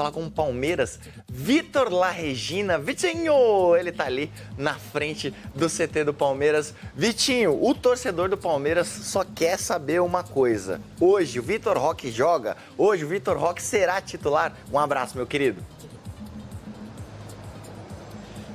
Falar com o Palmeiras, Vitor La Regina. Vitinho, ele tá ali na frente do CT do Palmeiras. Vitinho, o torcedor do Palmeiras só quer saber uma coisa. Hoje o Vitor Roque joga? Hoje o Vitor Roque será titular? Um abraço, meu querido.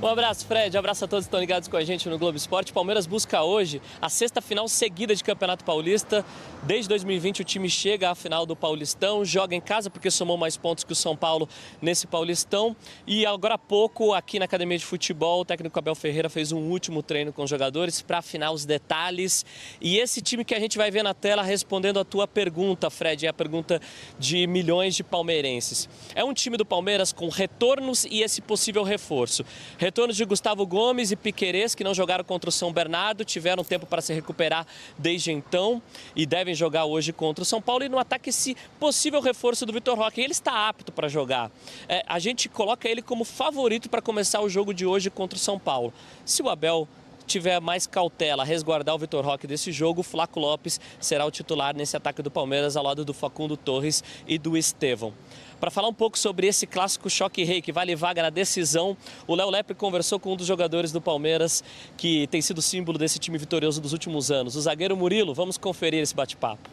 Um abraço, Fred. Um abraço a todos que estão ligados com a gente no Globo Esporte. Palmeiras busca hoje a sexta final seguida de Campeonato Paulista. Desde 2020 o time chega à final do Paulistão, joga em casa porque somou mais pontos que o São Paulo nesse Paulistão. E agora há pouco, aqui na Academia de Futebol, o técnico Abel Ferreira fez um último treino com os jogadores para afinar os detalhes. E esse time que a gente vai ver na tela respondendo a tua pergunta, Fred, é a pergunta de milhões de palmeirenses. É um time do Palmeiras com retornos e esse possível reforço. Retornos de Gustavo Gomes e Piquerez, que não jogaram contra o São Bernardo, tiveram tempo para se recuperar desde então e devem jogar hoje contra o São Paulo. E no ataque, esse possível reforço do Vitor Roque, ele está apto para jogar. A gente coloca ele como favorito para começar o jogo de hoje contra o São Paulo. Se o Abel tiver mais cautela, resguardar o Vitor Roque desse jogo, o Flaco Lopes será o titular nesse ataque do Palmeiras ao lado do Facundo Torres e do Estevão. Para falar um pouco sobre esse clássico choque-rei que vale vaga na decisão, o Léo Lepre conversou com um dos jogadores do Palmeiras que tem sido símbolo desse time vitorioso dos últimos anos, o zagueiro Murilo. Vamos conferir esse bate-papo.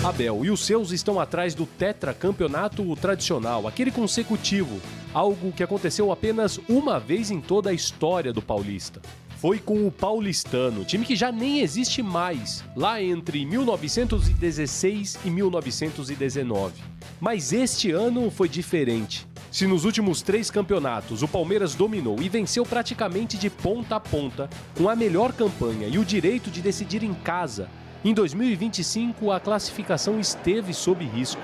Abel e os seus estão atrás do tetracampeonato tradicional, aquele consecutivo, algo que aconteceu apenas uma vez em toda a história do Paulista. Foi com o Paulistano, time que já nem existe mais, lá entre 1916 e 1919. Mas este ano foi diferente. Se nos últimos 3 campeonatos o Palmeiras dominou e venceu praticamente de ponta a ponta, com a melhor campanha e o direito de decidir em casa, em 2025 a classificação esteve sob risco.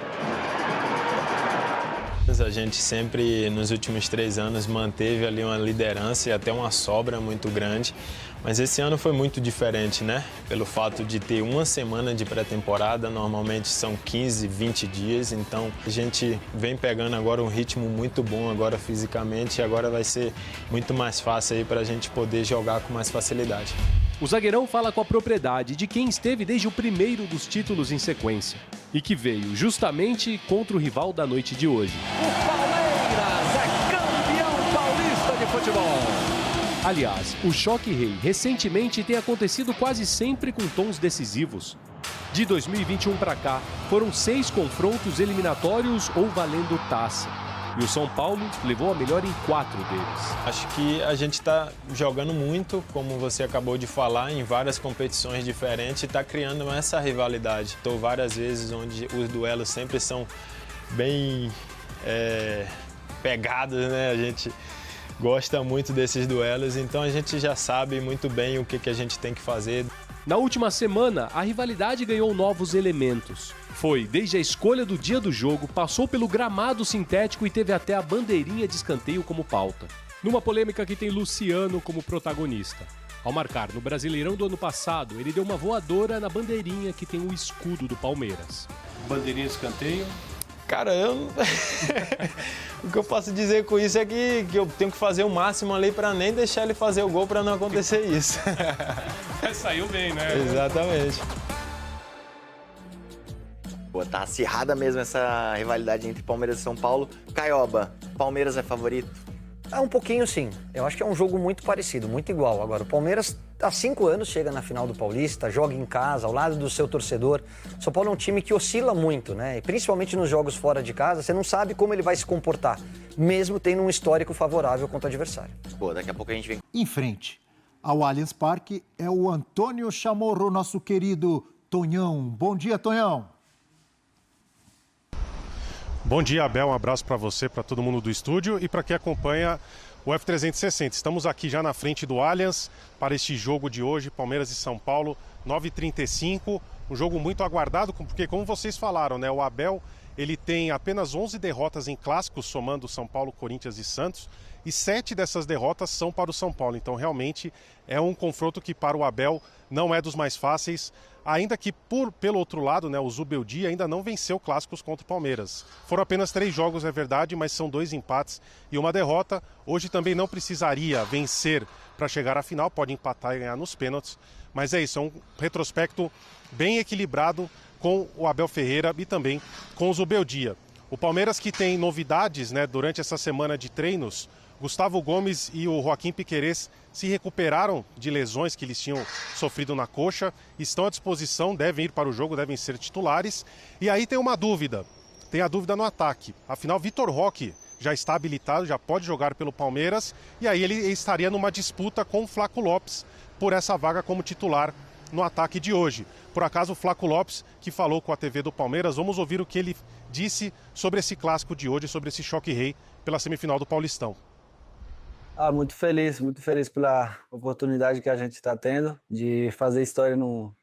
A gente sempre, nos últimos 3 anos, manteve ali uma liderança e até uma sobra muito grande. Mas esse ano foi muito diferente, né? Pelo fato de ter uma semana de pré-temporada, normalmente são 15, 20 dias. Então, a gente vem pegando agora um ritmo muito bom agora fisicamente e agora vai ser muito mais fácil aí para a gente poder jogar com mais facilidade. O zagueirão fala com a propriedade de quem esteve desde o primeiro dos títulos em sequência e que veio justamente contra o rival da noite de hoje. O Palmeiras é campeão paulista de futebol. Aliás, o choque-rei recentemente tem acontecido quase sempre com tons decisivos. De 2021 para cá, foram 6 confrontos eliminatórios ou valendo taça. E o São Paulo levou a melhor em 4 deles. Acho que a gente está jogando muito, como você acabou de falar, em várias competições diferentes e está criando essa rivalidade. Estou várias vezes onde os duelos sempre são bem pegados, né? A gente gosta muito desses duelos, então a gente já sabe muito bem o que a gente tem que fazer. Na última semana, a rivalidade ganhou novos elementos. Foi desde a escolha do dia do jogo, passou pelo gramado sintético e teve até a bandeirinha de escanteio como pauta. Numa polêmica que tem Luciano como protagonista. Ao marcar no Brasileirão do ano passado, ele deu uma voadora na bandeirinha que tem o escudo do Palmeiras. Bandeirinha de escanteio? Cara, o que eu posso dizer com isso é que eu tenho que fazer o máximo ali para nem deixar ele fazer o gol para não acontecer isso. Saiu bem, né? Exatamente. Pô, tá acirrada mesmo essa rivalidade entre Palmeiras e São Paulo. Caioba, Palmeiras é favorito? Um pouquinho sim. Eu acho que é um jogo muito parecido, muito igual. Agora, o Palmeiras há 5 anos chega na final do Paulista, joga em casa, ao lado do seu torcedor. O São Paulo é um time que oscila muito, né? E principalmente nos jogos fora de casa, você não sabe como ele vai se comportar, mesmo tendo um histórico favorável contra o adversário. Pô, daqui a pouco a gente vem. Em frente ao Allianz Parque é o Antônio Chamorro, nosso querido Tonhão. Bom dia, Tonhão. Bom dia, Abel. Um abraço para você, para todo mundo do estúdio e para quem acompanha o F360. Estamos aqui já na frente do Allianz para este jogo de hoje, Palmeiras e São Paulo, 9h35. Um jogo muito aguardado, porque como vocês falaram, né, o Abel ele tem apenas 11 derrotas em clássicos, somando São Paulo, Corinthians e Santos, e 7 dessas derrotas são para o São Paulo. Então, realmente, é um confronto que para o Abel não é dos mais fáceis, ainda que, pelo outro lado, né, o Zubeldia ainda não venceu clássicos contra o Palmeiras. Foram apenas 3 jogos, é verdade, mas são 2 empates e uma derrota. Hoje também não precisaria vencer para chegar à final, pode empatar e ganhar nos pênaltis, mas é isso, é um retrospecto bem equilibrado com o Abel Ferreira e também com o Zubeldia. O Palmeiras que tem novidades, né, durante essa semana de treinos. Gustavo Gomes e o Joaquim Piquerez se recuperaram de lesões que eles tinham sofrido na coxa, estão à disposição, devem ir para o jogo, devem ser titulares. E aí tem uma dúvida, tem a dúvida no ataque. Afinal, Vitor Roque já está habilitado, já pode jogar pelo Palmeiras, e aí ele estaria numa disputa com o Flaco Lopes por essa vaga como titular no ataque de hoje. Por acaso, o Flaco Lopes, que falou com a TV do Palmeiras, vamos ouvir o que ele disse sobre esse clássico de hoje, sobre esse choque rei pela semifinal do Paulistão. Muito feliz pela oportunidade que a gente está tendo de fazer história no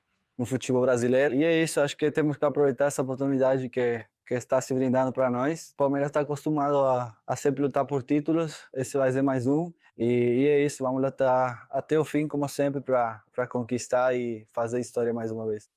futebol brasileiro. E é isso, acho que temos que aproveitar essa oportunidade que está se brindando para nós. O Palmeiras está acostumado a sempre lutar por títulos, esse vai ser mais um. E é isso, vamos lutar até o fim, como sempre, para conquistar e fazer história mais uma vez.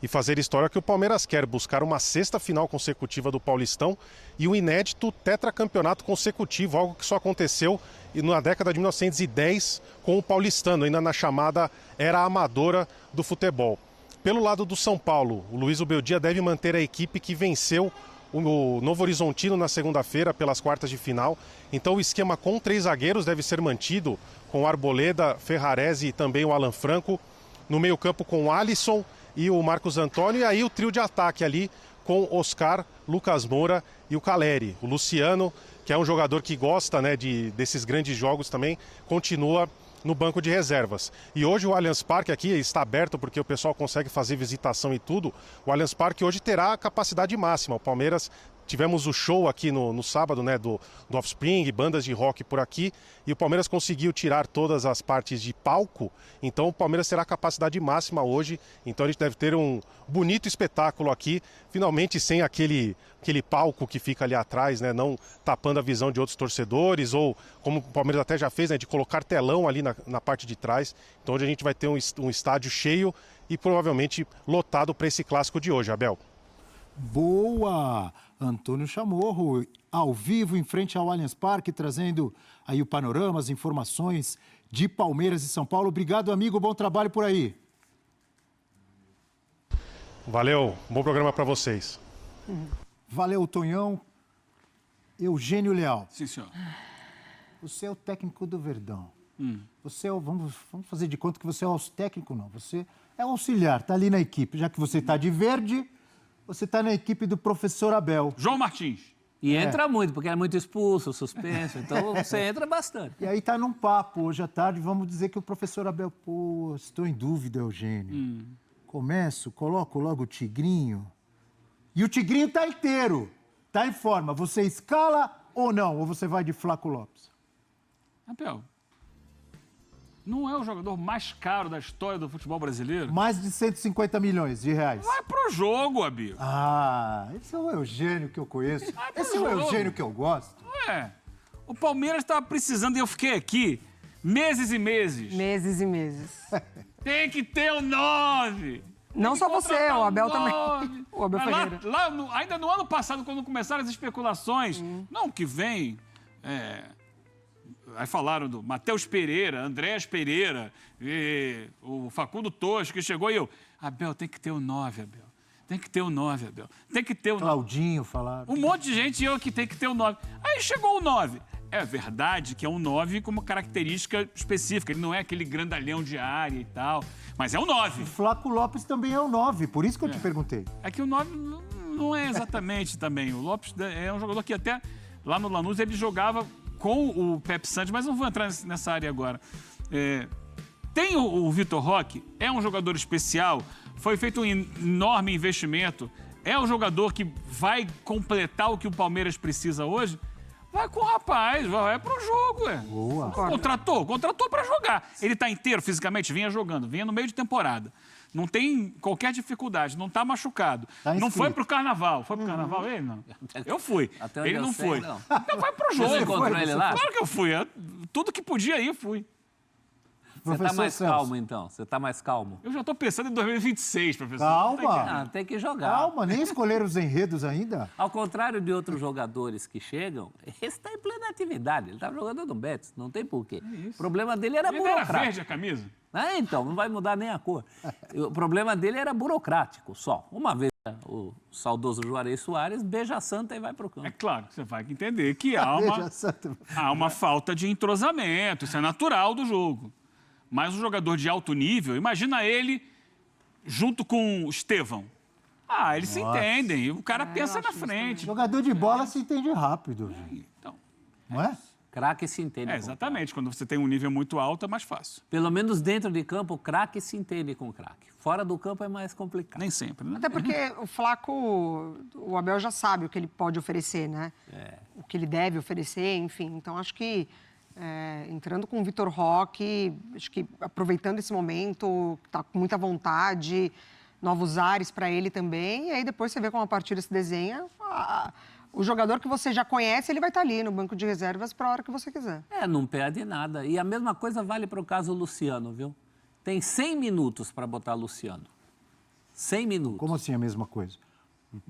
E fazer história que o Palmeiras quer, buscar uma 6ª final consecutiva do Paulistão e um inédito tetracampeonato consecutivo, algo que só aconteceu na década de 1910 com o paulistano, ainda na chamada era amadora do futebol. Pelo lado do São Paulo, o Luiz Ubeldia deve manter a equipe que venceu o Novo Horizontino na segunda-feira pelas quartas de final. Então o esquema com 3 zagueiros deve ser mantido, com Arboleda, Ferrarese e também o Alan Franco. No meio-campo com o Alisson e o Marcos Antônio, e aí o trio de ataque ali com Oscar, Lucas Moura e o Caleri. O Luciano, que é um jogador que gosta, né, desses grandes jogos também, continua no banco de reservas. E hoje o Allianz Parque aqui está aberto porque o pessoal consegue fazer visitação e tudo. O Allianz Parque hoje terá a capacidade máxima. O Palmeiras, tivemos o show aqui no sábado, né, do Offspring, bandas de rock por aqui, e o Palmeiras conseguiu tirar todas as partes de palco, então o Palmeiras terá a capacidade máxima hoje, então a gente deve ter um bonito espetáculo aqui, finalmente sem aquele palco que fica ali atrás, né, não tapando a visão de outros torcedores, ou como o Palmeiras até já fez, né, de colocar telão ali na parte de trás, então hoje a gente vai ter um estádio cheio e provavelmente lotado para esse clássico de hoje, Abel. Boa! Antônio Chamorro, ao vivo em frente ao Allianz Parque, trazendo aí o panorama, as informações de Palmeiras e São Paulo. Obrigado, amigo, bom trabalho por aí. Valeu, bom programa para vocês. Valeu, Tonhão. Eugênio Leal. Sim, senhor. Você é o técnico do Verdão. Você é vamos fazer de conta que você é o técnico, não. Você é o auxiliar, está ali na equipe. Já que você está de verde, você está na equipe do professor Abel. João Martins. E entra muito, porque é muito expulso, suspenso, então você entra bastante. E aí está num papo hoje à tarde, vamos dizer que o professor Abel, estou em dúvida, Eugênio. Coloco logo o Tigrinho. E o Tigrinho está inteiro, está em forma. Você escala ou não? Ou você vai de Flaco Lopes? Abel, não é o jogador mais caro da história do futebol brasileiro? Mais de 150 milhões de reais. Vai pro jogo, Abel. Esse é o Eugênio que eu conheço. Esse é o Eugênio que eu gosto. O Palmeiras estava precisando e eu fiquei aqui meses e meses. Meses e meses. Tem que ter o 9. Não só você, o Abel também. O Abel Ferreira. Ainda no ano passado, quando começaram as especulações, não, que vem... Aí falaram do Matheus Pereira, Andrés Pereira, o Facundo Tosco, que chegou e eu... Abel, tem que ter o 9, Abel. Tem que ter o 9, Abel. Tem que ter o 9. Claudinho falaram. Um monte de gente e eu que tem que ter o 9. Aí chegou o 9. É verdade que é um 9 com uma característica específica. Ele não é aquele grandalhão de área e tal, mas é um 9. O Flaco Lopes também é um 9, por isso que eu te perguntei. É que o 9 não é exatamente também. O Lopes é um jogador que até lá no Lanús ele jogava com o Pepe Santos, mas não vou entrar nessa área agora. Tem o Vitor Roque, é um jogador especial, foi feito um enorme investimento, é um jogador que vai completar o que o Palmeiras precisa hoje. Vai com o rapaz, vai pro jogo, Boa. Contratou pra jogar. Ele tá inteiro fisicamente, vinha jogando, vinha no meio de temporada. Não tem qualquer dificuldade, não tá machucado. Não foi pro carnaval. Foi pro carnaval ele? Não. Eu fui. Ele não foi. Não. Então vai pro jogo. Você encontrou ele lá? Claro que eu fui. Tudo que podia ir, fui. Você tá mais calmo, então? Você tá mais calmo? Eu já tô pensando em 2026, professor. Calma. Tem que jogar. Calma, nem escolheram os enredos ainda. Ao contrário de outros jogadores que chegam, esse está em plena atividade. Ele estava jogando no Betis, não tem porquê. O problema dele era burocrático. Era verde a camisa? Então, não vai mudar nem a cor. O problema dele era burocrático só. Uma vez o saudoso Juarez Soares, beija a santa e vai para o campo. É claro, você vai entender que há uma falta de entrosamento, isso é natural do jogo. Mas um jogador de alto nível, imagina ele junto com o Estevão. Eles se entendem, o cara pensa na frente. Jogador de bola se entende rápido. Então, não é? Craque se entende. Exatamente, quando você tem um nível muito alto é mais fácil. Pelo menos dentro de campo, o craque se entende com o craque. Fora do campo é mais complicado. Nem sempre, né? Até porque o Flaco, o Abel já sabe o que ele pode oferecer, né? O que ele deve oferecer, enfim. Então, acho que entrando com o Vitor Roque, acho que aproveitando esse momento, tá com muita vontade, novos ares para ele também, e aí depois você vê como a partida se desenha. O jogador que você já conhece, ele vai estar ali no banco de reservas para a hora que você quiser. Não perde nada. E a mesma coisa vale para o caso Luciano, viu? Tem 100 minutos para botar Luciano. 100 minutos. Como assim a mesma coisa?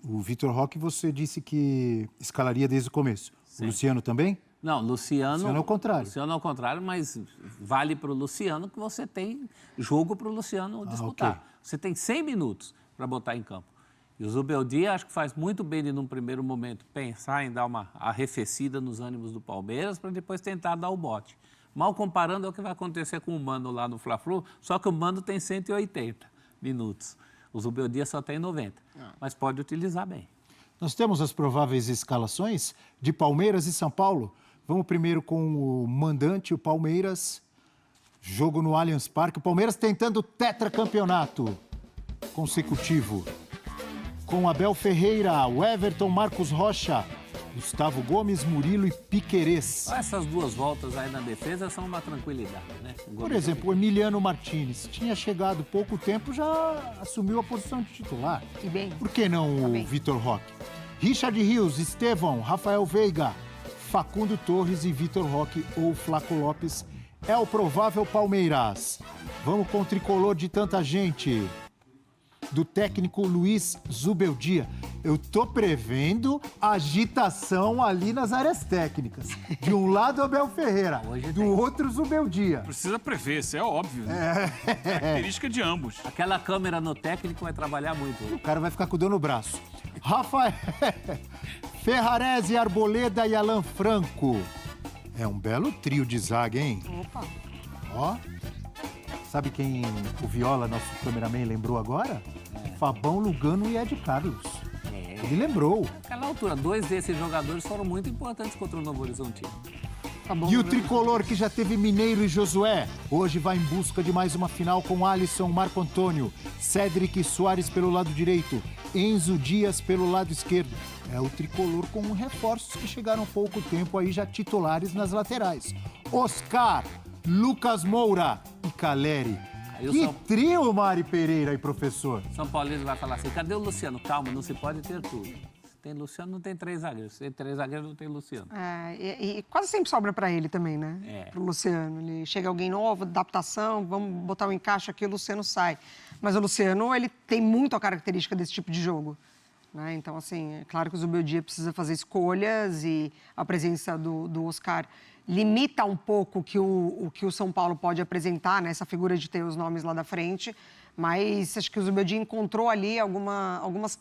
O Vitor Roque, você disse que escalaria desde o começo. Sim. O Luciano também? Não, Luciano ao contrário. Luciano ao contrário, mas vale para o Luciano que você tem jogo para o Luciano disputar. Okay. Você tem 100 minutos para botar em campo. E o Zubeldia acho que faz muito bem de, num primeiro momento, pensar em dar uma arrefecida nos ânimos do Palmeiras para depois tentar dar o bote. Mal comparando é o que vai acontecer com o Mano lá no Fla-Flu, só que o Mano tem 180 minutos. O Zubeldia só tem 90, mas pode utilizar bem. Nós temos as prováveis escalações de Palmeiras e São Paulo. Vamos primeiro com o mandante, o Palmeiras. Jogo no Allianz Parque. O Palmeiras tentando tetracampeonato consecutivo. Com Abel Ferreira, o Everton, Marcos Rocha, Gustavo Gomes, Murilo e Piquerez. Essas duas voltas aí na defesa são uma tranquilidade, né? Por exemplo, o Emiliano Martinez tinha chegado pouco tempo, já assumiu a posição de titular. E bem. Por que não o Vitor Roque? Richard Rios, Estevão, Rafael Veiga, Facundo Torres e Vitor Roque ou Flaco Lopes é o provável Palmeiras. Vamos com o tricolor de tanta gente. Do técnico Luiz Zubeldia. Eu tô prevendo agitação ali nas áreas técnicas. De um lado, Abel Ferreira, do outro, Zubeldia. Precisa prever, isso é óbvio. Né? Característica de ambos. Aquela câmera no técnico vai trabalhar muito. O cara vai ficar com dor no braço. Rafael Ferrarese, Arboleda e Alan Franco. É um belo trio de zaga, hein? Opa! Ó. Sabe quem o Viola, nosso cameraman, lembrou agora? Fabão, Lugano e Ed Carlos. Ele lembrou. Naquela altura, 2 desses jogadores foram muito importantes contra o Novo Horizontino. E o tricolor que já teve Mineiro e Josué, hoje vai em busca de mais uma final com Alisson, Marco Antônio, Cédric Soares pelo lado direito, Enzo Dias pelo lado esquerdo. É o tricolor com reforços que chegaram há pouco tempo aí já titulares nas laterais. Oscar, Lucas Moura e Caleri. Que trio, Mari Pereira e professor. São Paulino vai falar assim, cadê o Luciano? Calma, não se pode ter tudo. Se tem Luciano, não tem 3 zagueiros. Se tem 3 zagueiros, não tem Luciano. E quase sempre sobra para ele também, né? Pro Luciano. Ele chega alguém novo, adaptação, vamos botar um encaixe aqui, o Luciano sai. Mas o Luciano, ele tem muito a característica desse tipo de jogo. Né? Então, assim, é claro que o Zubeldia precisa fazer escolhas e a presença do Oscar limita um pouco o que o São Paulo pode apresentar, né? Essa figura de ter os nomes lá da frente, mas acho que o Zubeldia encontrou ali algumas,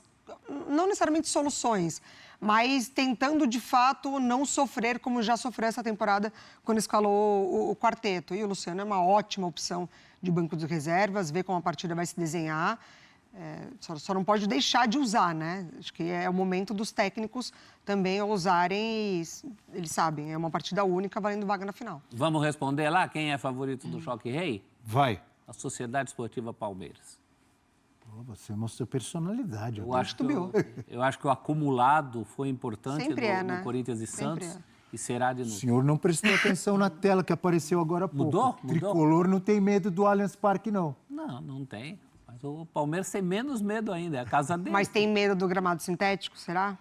não necessariamente soluções, mas tentando, de fato, não sofrer como já sofreu essa temporada quando escalou o quarteto. E o Luciano é uma ótima opção de banco de reservas, ver como a partida vai se desenhar. Só não pode deixar de usar, né? Acho que é o momento dos técnicos também usarem, eles sabem, é uma partida única valendo vaga na final. Vamos responder lá quem é favorito do Choque Rei? Vai. A Sociedade Esportiva Palmeiras. Você mostrou personalidade. Eu acho que o acumulado foi importante no Corinthians e Sempre Santos e será de novo. O senhor não prestou atenção na tela que apareceu agora há pouco. Mudou? Tricolor não tem medo do Allianz Parque, não. Não tem. Mas o Palmeiras tem menos medo ainda, é a casa dele. Mas tem medo do gramado sintético, será?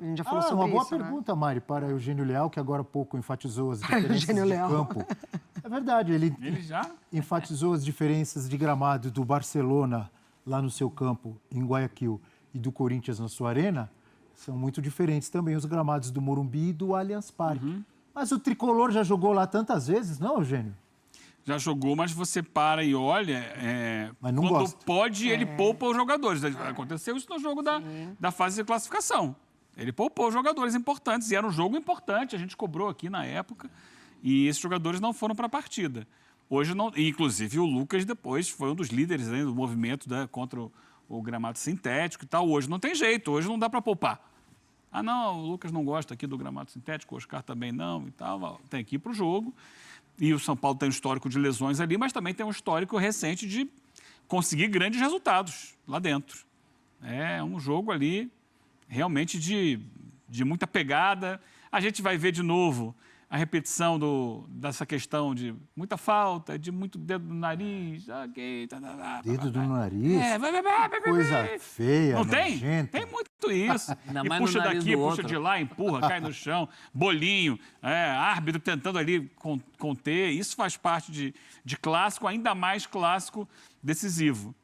A gente já falou sobre isso, uma boa pergunta, Mari, para Eugênio Leal, que agora há pouco enfatizou as diferenças de campo. É verdade, ele já enfatizou as diferenças de gramado do Barcelona lá no seu campo, em Guayaquil, e do Corinthians na sua arena. São muito diferentes também os gramados do Morumbi e do Allianz Parque. Mas o Tricolor já jogou lá tantas vezes, não, Eugênio? Já jogou, mas você para e olha. Mas não quando gosta. pode, ele poupa os jogadores. Aconteceu isso no jogo da fase de classificação. Ele poupou os jogadores importantes. E era um jogo importante, a gente cobrou aqui na época. E esses jogadores não foram para a partida. Hoje não. Inclusive, o Lucas depois foi um dos líderes, né, do movimento contra o gramado sintético e tal. Hoje não tem jeito, hoje não dá para poupar. Ah, não, o Lucas não gosta aqui do gramado sintético, o Oscar também não e tal. Tem que ir para o jogo. E o São Paulo tem um histórico de lesões ali, mas também tem um histórico recente de conseguir grandes resultados lá dentro. É um jogo ali realmente de muita pegada. A gente vai ver de novo a repetição dessa questão de muita falta, de muito dedo no nariz. Dedo do nariz? Vai. Coisa feia, Não tem? nojenta. Tem muito isso. Ainda E mais no puxa nariz daqui, do puxa outro. de lá, empurra, cai no chão, bolinho, árbitro tentando ali conter. Isso faz parte de clássico, ainda mais clássico decisivo.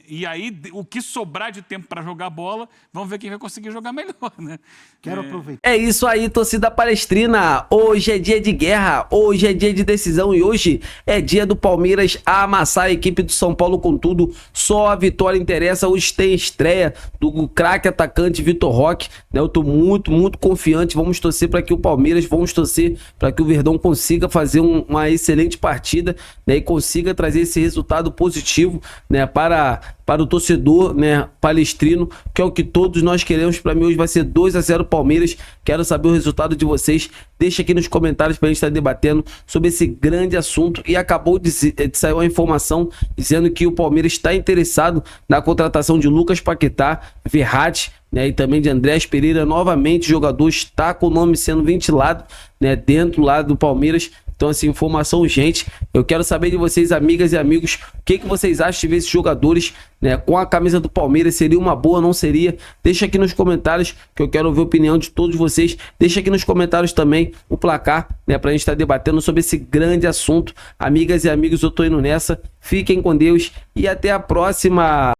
E aí, o que sobrar de tempo para jogar bola, vamos ver quem vai conseguir jogar melhor, né? Quero aproveitar. É isso aí, torcida palestrina. Hoje é dia de guerra, hoje é dia de decisão e hoje é dia do Palmeiras amassar a equipe do São Paulo com tudo. Só a vitória interessa. Hoje tem estreia do craque atacante Vitor Roque, né? Eu tô muito, muito confiante. Vamos torcer para que o Palmeiras, vamos torcer para que o Verdão consiga fazer uma excelente partida, né? E consiga trazer esse resultado positivo, né? Para o torcedor, né, palestrino, que é o que todos nós queremos. Para mim hoje vai ser 2-0 Palmeiras. Quero saber o resultado de vocês. Deixa aqui nos comentários para a gente estar debatendo sobre esse grande assunto. E acabou de sair uma informação dizendo que o Palmeiras está interessado na contratação de Lucas Paquetá, Verratti, né, e também de Andrés Pereira. Novamente o jogador está com o nome sendo ventilado, né, dentro lá do Palmeiras. Então, assim, informação urgente. Eu quero saber de vocês, amigas e amigos, o que vocês acham de ver esses jogadores, né, com a camisa do Palmeiras? Seria uma boa, não seria? Deixa aqui nos comentários, que eu quero ouvir a opinião de todos vocês. Deixa aqui nos comentários também o placar, né, pra gente estar debatendo sobre esse grande assunto. Amigas e amigos, eu tô indo nessa. Fiquem com Deus e até a próxima!